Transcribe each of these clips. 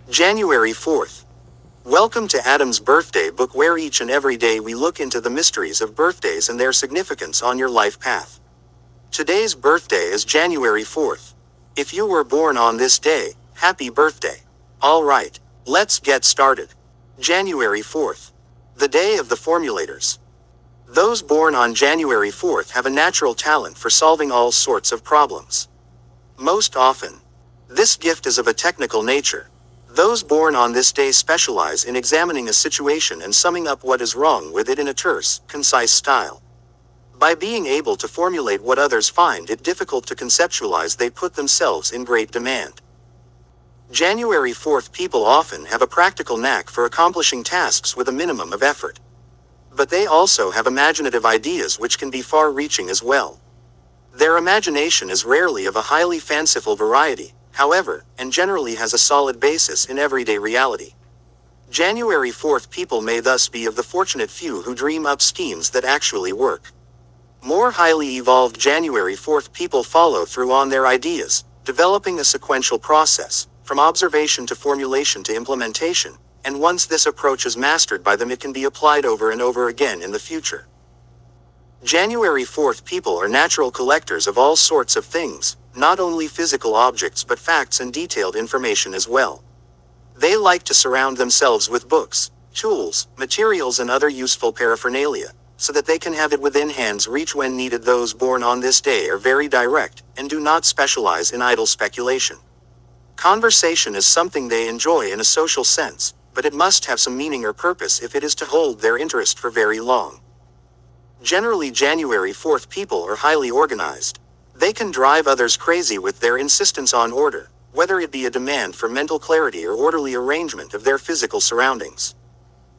January 4th. Welcome to Adam's Birthday Book, where each and every day we look into the mysteries of birthdays and their significance on your life path. Today's birthday is January 4th. If you were born on this day, happy birthday. Alright, let's get started. January 4th. The day of the formulators. Those born on January 4th have a natural talent for solving all sorts of problems. Most often, this gift is of a technical nature. Those born on this day specialize in examining a situation and summing up what is wrong with it in a terse, concise style. By being able to formulate what others find it difficult to conceptualize, they put themselves in great demand. January 4th people often have a practical knack for accomplishing tasks with a minimum of effort. But they also have imaginative ideas which can be far-reaching as well. Their imagination is rarely of a highly fanciful variety, however, and generally has a solid basis in everyday reality. January 4th people may thus be of the fortunate few who dream up schemes that actually work. More highly evolved January 4th people follow through on their ideas, developing a sequential process, from observation to formulation to implementation, and once this approach is mastered by them, it can be applied over and over again in the future. January 4th people are natural collectors of all sorts of things, not only physical objects but facts and detailed information as well. They like to surround themselves with books, tools, materials and other useful paraphernalia, so that they can have it within hand's reach when needed. Those born on this day are very direct, and do not specialize in idle speculation. Conversation is something they enjoy in a social sense, but it must have some meaning or purpose if it is to hold their interest for very long. Generally, January 4th people are highly organized. They can drive others crazy with their insistence on order, whether it be a demand for mental clarity or orderly arrangement of their physical surroundings.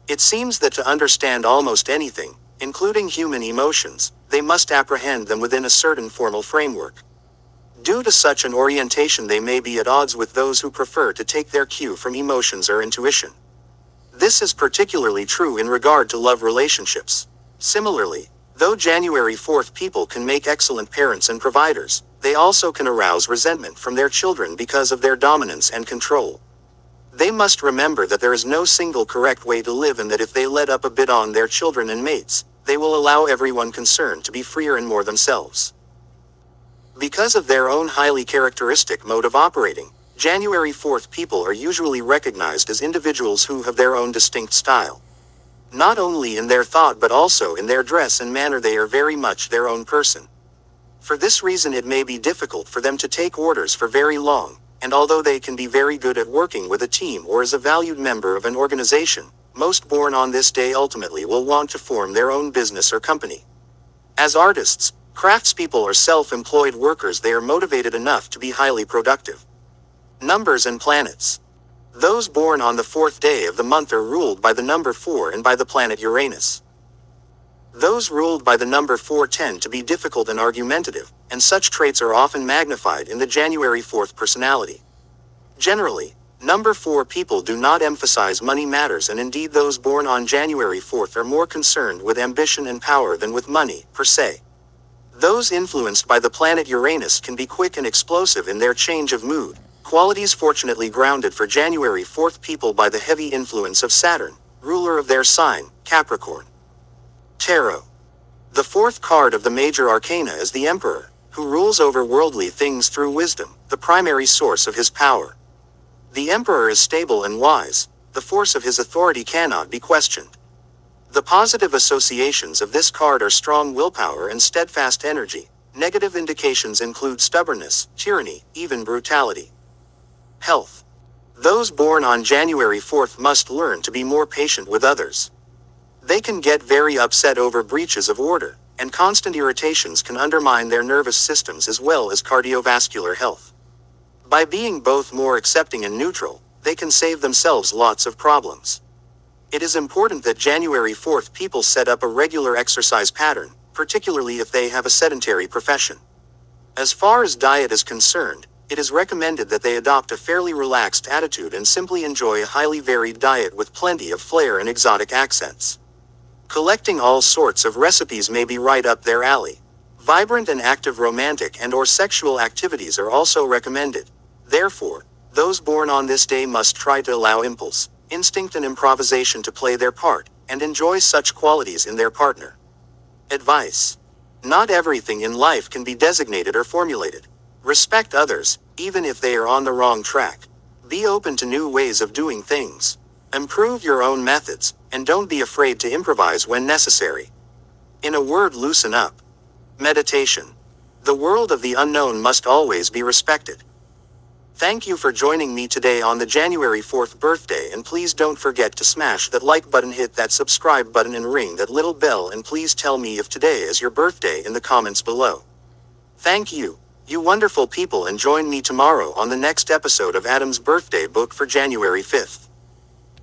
It seems that to understand almost anything, including human emotions, they must apprehend them within a certain formal framework. Due to such an orientation, they may be at odds with those who prefer to take their cue from emotions or intuition. This is particularly true in regard to love relationships. Similarly, though January 4th people can make excellent parents and providers, they also can arouse resentment from their children because of their dominance and control. They must remember that there is no single correct way to live, and that if they let up a bit on their children and mates, they will allow everyone concerned to be freer and more themselves. Because of their own highly characteristic mode of operating, January 4th people are usually recognized as individuals who have their own distinct style. Not only in their thought but also in their dress and manner, they are very much their own person. For this reason it may be difficult for them to take orders for very long, and although they can be very good at working with a team or as a valued member of an organization, most born on this day ultimately will want to form their own business or company. As artists, craftspeople or self-employed workers, they are motivated enough to be highly productive. Numbers and planets. Those born on the fourth day of the month are ruled by the number 4 and by the planet Uranus. Those ruled by the number 4 tend to be difficult and argumentative, and such traits are often magnified in the January 4th personality. Generally, number 4 people do not emphasize money matters, and indeed those born on January 4th are more concerned with ambition and power than with money, per se. Those influenced by the planet Uranus can be quick and explosive in their change of mood, qualities fortunately grounded for January 4th people by the heavy influence of Saturn, ruler of their sign, Capricorn. Tarot. The fourth card of the major arcana is the Emperor, who rules over worldly things through wisdom, the primary source of his power. The Emperor is stable and wise. The force of his authority cannot be questioned. The positive associations of this card are strong willpower and steadfast energy. Negative indications include stubbornness, tyranny, even brutality. Health. Those born on January 4th must learn to be more patient with others. They can get very upset over breaches of order, and constant irritations can undermine their nervous systems as well as cardiovascular health. By being both more accepting and neutral, they can save themselves lots of problems. It is important that January 4th people set up a regular exercise pattern, particularly if they have a sedentary profession. As far as diet is concerned, it is recommended that they adopt a fairly relaxed attitude and simply enjoy a highly varied diet with plenty of flair and exotic accents. Collecting all sorts of recipes may be right up their alley. Vibrant and active romantic and/or sexual activities are also recommended. Therefore, Those born on this day must try to allow impulse, instinct and improvisation to play their part, and enjoy such qualities in their partner. Advice. Not everything in life can be designated or formulated. Respect others, even if they are on the wrong track. Be open to new ways of doing things. Improve your own methods, and don't be afraid to improvise when necessary. In a word, loosen up. Meditation. The world of the unknown must always be respected. Thank you for joining me today on the January 4th birthday, and please don't forget to smash that like button, hit that subscribe button and ring that little bell, and please tell me if today is your birthday in the comments below. Thank you, you wonderful people, and join me tomorrow on the next episode of Adam's Birthday Book for January 5th.